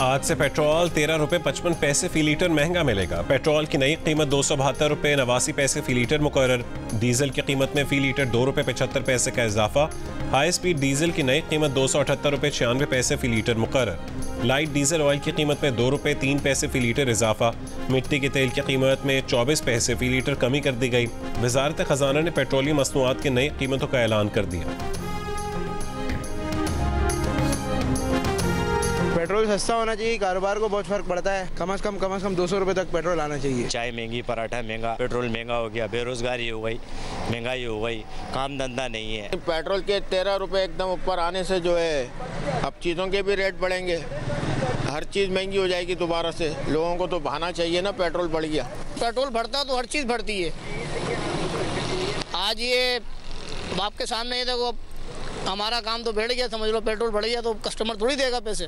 आज से पेट्रोल 13 रुपये 55 पैसे फी लीटर महंगा मिलेगा। पेट्रोल की नई कीमत 272 रुपये 89 पैसे फी लीटर मुकर्रर। डीजल की कीमत में फी लीटर 2 रुपये 75 पैसे का इजाफा। हाई स्पीड डीजल की नई कीमत 278 रुपये 96 पैसे फी लीटर मुकर्रर। लाइट डीजल ऑयल की कीमत में 2 रुपये 3 पैसे फी लीटर इजाफा। मिट्टी के तेल की कीमत में 24 पैसे फी लीटर कमी कर दी गई। वजारत खजाना ने पेट्रोलियम मसनूआत की नई कीमतों का ऐलान कर दिया। पेट्रोल सस्ता होना चाहिए, कारोबार को बहुत फर्क पड़ता है। कम से कम 200 रुपए तक पेट्रोल आना चाहिए। चाय महंगी, पराठा महंगा, पेट्रोल महंगा हो गया, बेरोजगारी हो गई, महंगाई हो गई, काम धंधा नहीं है। पेट्रोल के 13 रुपए एकदम ऊपर आने से जो है अब चीज़ों के भी रेट बढ़ेंगे, हर चीज़ महंगी हो जाएगी दोबारा से। लोगों को तो भाना चाहिए ना, पेट्रोल बढ़ गया। पेट्रोल बढ़ता तो हर चीज़ बढ़ती है। आज ये बाप के सामने, ये देखो हमारा काम तो बढ़ गया, समझ लो पेट्रोल बढ़ गया तो कस्टमर थोड़ी देगा पैसे।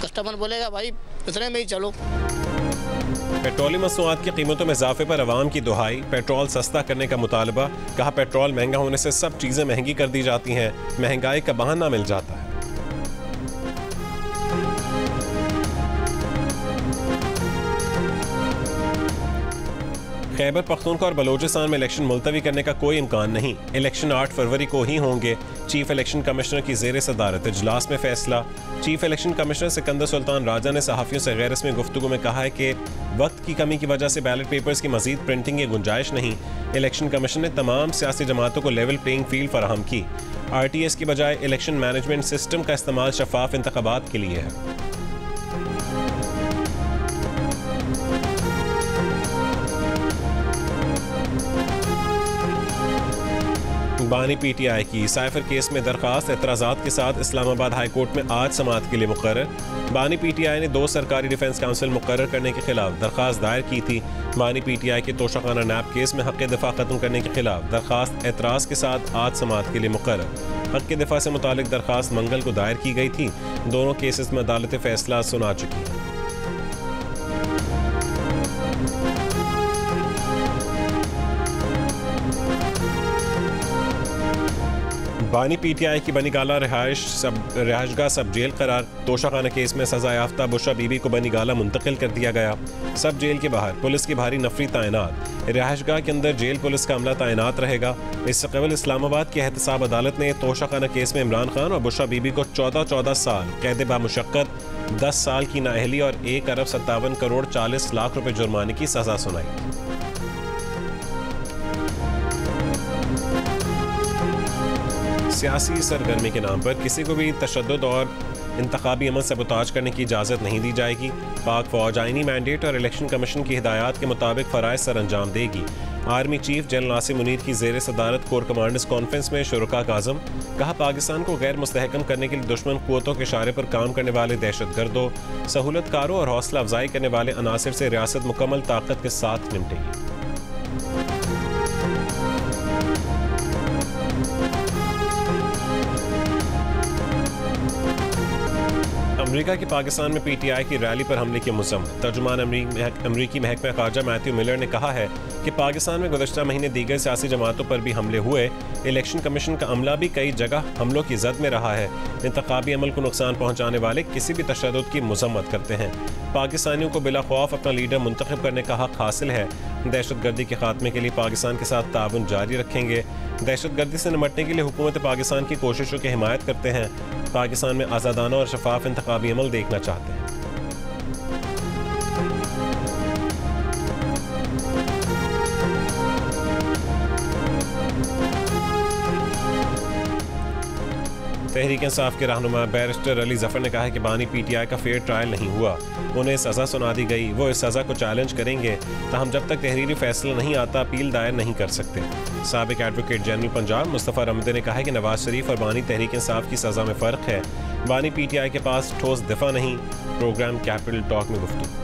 कस्टमर बोलेगा भाई इतने में ही चलो। पेट्रोलियम मसनूआत की कीमतों में इजाफे पर अवाम की दुहाई। पेट्रोल सस्ता करने का मुतालबा। कहा पेट्रोल महंगा होने से सब चीज़ें महंगी कर दी जाती हैं, महंगाई का बहाना मिल जाता है। खैबर पख्तूनख्वा और बलोचिस्तान में इलेक्शन मुलतवी करने का कोई इम्कान नहीं। इलेक्शन 8 फरवरी को ही होंगे। चीफ इलेक्शन कमिश्नर की ज़ेर सदारत इजलास में फैसला। Chief election commissioner Sikandar Sultan Raja ने सहाफ़ियों से गैर रस्मी गुफ्तगू में कहा है कि वक्त की कमी की वजह से बैलेट पेपर्स की मजीद प्रिंटिंग की गुंजाइश नहीं। इलेक्शन कमीशन ने तमाम सियासी जमातों को लेवल प्लेइंग फील्ड फराहम की। RTS की बजाय इलेक्शन मैनेजमेंट सिस्टम का इस्तेमाल शफाफ इंतखाबात के लिए है। बानी PTI की साइफर केस में दरखास्त एतराज़ात के साथ इस्लामाबाद हाई कोर्ट में आज समाअत के लिए मुकर्रर। बानी PTI ने 2 सरकारी डिफेंस काउंसिल मुकर्रर करने के खिलाफ दरखास्त दायर की थी। बानी PTI के तोशाखाना नैब केस में हक़ दिफा ख़त्म करने के खिलाफ दरखास्त एतराज़ के साथ आज समाअत के लिए मुकर्रर। हक़ दिफा से मुतालिक दरखास्त मंगल को दायर की गई थी। दोनों केसेस में अदालत फैसला सुना चुकी है। बानी PTI की बनीगाला रिहाइशगाह सब जेल करार। तोशाखाना केस में सजा याफ्ता बुशरा बीबी को बनीगाला मुंतकिल कर दिया गया। सब जेल के बाहर पुलिस की भारी नफरी तैनात। रिहाइशगाह के अंदर जेल पुलिस का अमला तैनात रहेगा। इससे कबल इस्लामाबाद की एहतसाब अदालत ने तोशाखाना केस में इमरान खान और बुशरा बीबी को 14 साल कैद बामुशक्कत, 10 साल की नाअहली और 1 अरब 57 करोड़ 40 लाख रुपए जुर्माने की सजा सुनाई। सियासी सरगर्मी के नाम पर किसी को भी तशद्दुद और इंतखाबी अमल सबूताज करने की इजाज़त नहीं दी जाएगी। पाक फौज आईनी मैंडेट और इलेक्शन कमीशन की हिदायत के मुताबिक फ़राइज़ सर अंजाम देगी। Army chief general Nasir Munir की ज़ेर सदारत कोर कमांडर्स कॉन्फ्रेंस में शुरका का आज़म। कहा पाकिस्तान को गैर मुस्तहकम करने के लिए दुश्मन क़ुव्वतों के इशारे पर काम करने वाले दहशतगर्दों, सहूलतकारों और हौसला अफजाई करने वाले अनासिर से रियासत मुकम्मल ताकत के साथ निपटेगी। अमरीका की पाकिस्तान में PTI की रैली पर हमले की मज़म्मत। तर्जुमान अमरीकी महकमा ख़ारजा मैथ्यू मिलर ने कहा है कि पाकिस्तान में गुज़श्ता महीने दीगर सियासी जमातों पर भी हमले हुए। इलेक्शन कमीशन का अमला भी कई जगह हमलों की जद में रहा है। इंतखाबी अमल को नुकसान पहुँचाने वाले किसी भी तशद्दुद की मज़म्मत करते हैं। पाकिस्तानियों को बिला खौफ अपना लीडर मुंतखब करने का हक़ हासिल है। दहशतगर्दी के खात्मे के लिए पाकिस्तान के साथ ताउन जारी रखेंगे। दहशतगर्दी से निपटने के लिए हुकूमत पाकिस्तान की कोशिशों की हिमायत करते हैं। पाकिस्तान में आज़ादाना और शफाफ इंतखाबी अमल देखना चाहते हैं। तहरीक इंसाफ के रहनुमा बैरिस्टर अली जफर ने कहा है कि बानी PTI का फेयर ट्रायल नहीं हुआ, उन्हें सज़ा सुना दी गई। वो इस सज़ा को चैलेंज करेंगे, ताहम जब तक तहरीरी फैसला नहीं आता अपील दायर नहीं कर सकते। साबिक एडवोकेट जनरल पंजाब मुस्तफ़ा रमदे ने कहा है कि नवाज शरीफ और बानी तहरीक इंसाफ की सज़ा में फ़र्क है। बानी PTI के पास ठोस दिफा नहीं। प्रोग्राम कैपिटल टॉक में गुफ्तगू।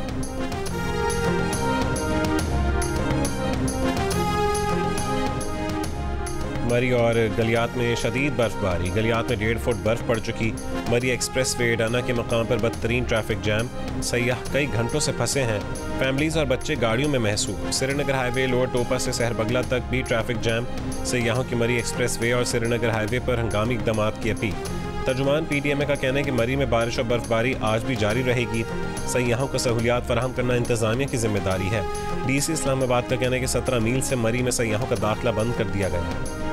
मरी और गलियात में शदीद बर्फबारी। गलियात में 1.5 फुट बर्फ पड़ चुकी। मरी एक्सप्रेस वे डाना के मकाम पर बदतरीन ट्रैफिक जैम। सयाह कई घंटों से फंसे हैं। फैमिलीज और बच्चे गाड़ियों में महसूस। श्रीनगर हाईवे लोअर टोपा से सहर बगला तक भी ट्रैफिक जैम। सयाहों की मरी एक्सप्रेस वे और श्रीनगर हाईवे पर हंगामी इक़दामात की अपील। तर्जुमान PTMA का कहना है कि मरी में बारिश और बर्फबारी आज भी जारी रहेगी। सयाहों को सहूलियात फराहम करना इंतजामिया की जिम्मेदारी है। DC इस्लामाबाद का कहना है कि 17 मील से मरी में सयाहों का दाखिला बंद कर दिया गया है।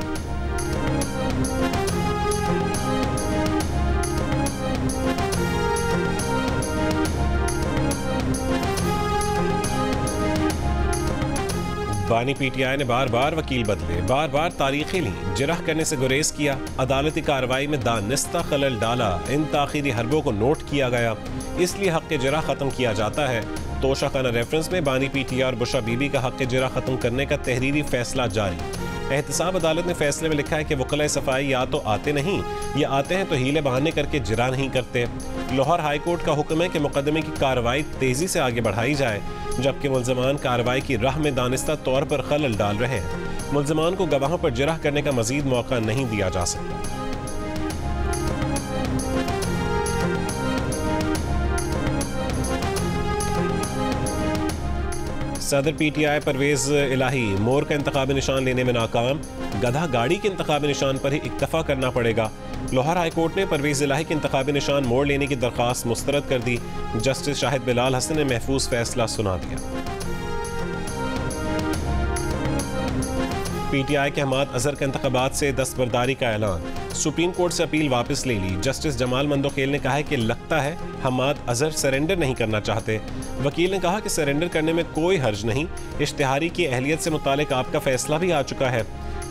बानी PTI ने बार बार वकील बदले, बार बार तारीखें ली, जिरह करने से गुरेज किया, अदालती कार्रवाई में दानिस्ता खलल डाला, इन ताखीरी हरबों को नोट किया गया, इसलिए हक़ जिरह ख़त्म किया जाता है। तोशाखाना रेफरेंस में बानी PTI और बुशरा बीबी का हक़ जिरह ख़त्म करने का तहरीरी फैसला जारी। एहतसाब अदालत ने फैसले में लिखा है कि वकला सफाई या तो आते नहीं या आते हैं तो हीले बहाने करके जिरा नहीं करते। लाहौर हाई कोर्ट का हुक्म है कि मुकदमे की कार्रवाई तेजी से आगे बढ़ाई जाए, जबकि मुल्ज़मान कार्रवाई की राह में दानिस्ता तौर पर खलल डाल रहे हैं। मुल्ज़मान को गवाहों पर जिरह करने का मजीद मौका नहीं दिया जा सकता। सदर PTI परवेज इलाही मोर का इंतखाबी निशान लेने में नाकाम, गधा गाड़ी के इंतखाबी निशान पर ही इक्तफा करना पड़ेगा। लाहौर हाई कोर्ट ने परवेज इलाही के इंतखाबी निशान मोड़ लेने की दरख्वास्त मुस्तरद कर दी। जस्टिस शाहिद बिलाल हसन ने महफूज फैसला सुना दिया। PTI के हमाद अजहर के इंतखाबात से दस्तबरदारी का ऐलान, सुप्रीम कोर्ट से अपील वापस ले ली। जस्टिस जमाल मंदोखेल ने कहा है कि लगता है हमाद अजहर सरेंडर नहीं करना चाहते। वकील ने कहा कि सरेंडर करने में कोई हर्ज नहीं, इश्तिहारी की अहलियत से मुतालिक आपका फैसला भी आ चुका है।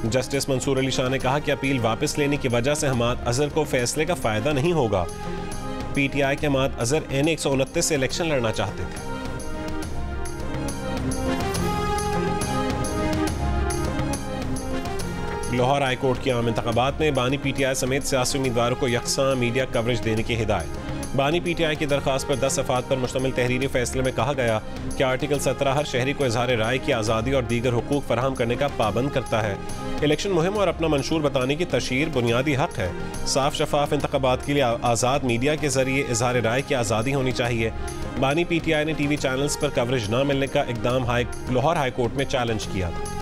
जस्टिस मंसूर अली शाह ने कहा कि अपील वापस लेने की वजह से हमाद अजहर को फैसले का फ़ायदा नहीं होगा। PTI के हमाद अजहर N 129 से इलेक्शन लड़ना चाहते थे। लाहौर हाई कोर्ट की आम इंतखाबात में बानी PTI समेत सियासी उम्मीदवारों को यकसा मीडिया कवरेज देने की हिदायत। बानी PTI की दरख्वास्त पर 10 सफ़ात पर मुश्तमिल तहरीरी फैसले में कहा गया कि आर्टिकल 17 हर शहरी को इजहार राय की आज़ादी और दीगर हुकूक फराहम करने का पाबंद करता है। इलेक्शन मुहिम और अपना मंशूर बताने की तशहीर बुनियादी हक है। साफ शफाफ इंतखाबात के लिए आज़ाद मीडिया के जरिए इजहार राय की आज़ादी होनी चाहिए। बानी PTI ने TV चैनल्स पर कवरेज न मिलने का इकदाम लाहौर हाई कोर्ट में चैलेंज किया था।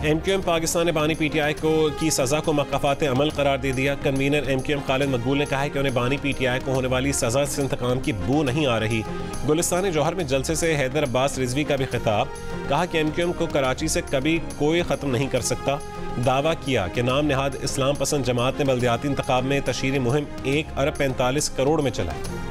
MQM पाकिस्तान ने बानी PTI की सज़ा को मकाफ़ात अमल करार दे दिया। कन्वीनर MQM खालिद मकबूल ने कहा है कि उन्हें बानी PTI को होने वाली सज़ा से इंतकाम की बू नहीं आ रही। गुलिस्तान जौहर में जलसे से हैदर अब्बास रिजवी का भी खिताब, कहा कि MQM को कराची से कभी कोई ख़त्म नहीं कर सकता। दावा किया कि नाम नहाद इस्लाम पसंद जमात ने बल्दियाती इंतखाब में तशहीरी मुहिम 1 अरब 45 करोड़ में चलाई।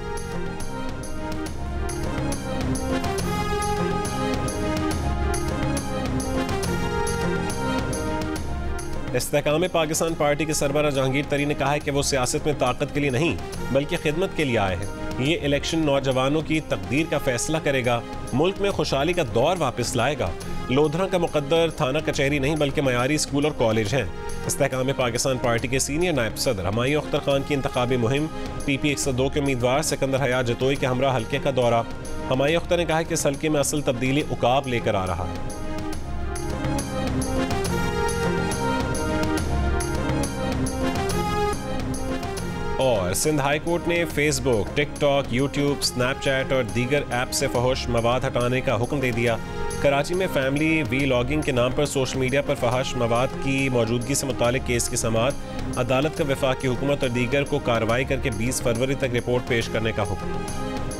इस्तेहकाम पाकिस्तान पार्टी के सरबराह जहांगीर तरीन ने कहा है कि वो सियासत में ताकत के लिए नहीं बल्कि खिदमत के लिए आए हैं। ये इलेक्शन नौजवानों की तकदीर का फैसला करेगा, मुल्क में खुशहाली का दौर वापस लाएगा। लोधरा का मुकद्दर थाना कचहरी नहीं बल्कि मयारी स्कूल और कॉलेज हैं। इस्तेहकाम पाकिस्तान पार्टी के सीनियर नायब सदर हमायूं अख्तर खान की इंतखाबी मुहिम PP 102 के उम्मीदवार सिकंदर हयात जतोई के हमरा हल्के का दौरा। हमायूं अख्तर ने कहा कि इस हल्के में असल तब्दीली उकाब लेकर आ रहा है। और सिंध हाई कोर्ट ने फेसबुक, टिकटॉक, यूट्यूब, स्नैपचैट और दीगर ऐप से फहश मवाद हटाने का हुक्म दे दिया। कराची में फैमिली वीलॉगिंग के नाम पर सोशल मीडिया पर फहश मवाद की मौजूदगी से मुतालिक केस की समाअत, अदालत का वफाकी हुकूमत और दीगर को कार्रवाई करके 20 फरवरी तक रिपोर्ट पेश करने का हुक्म।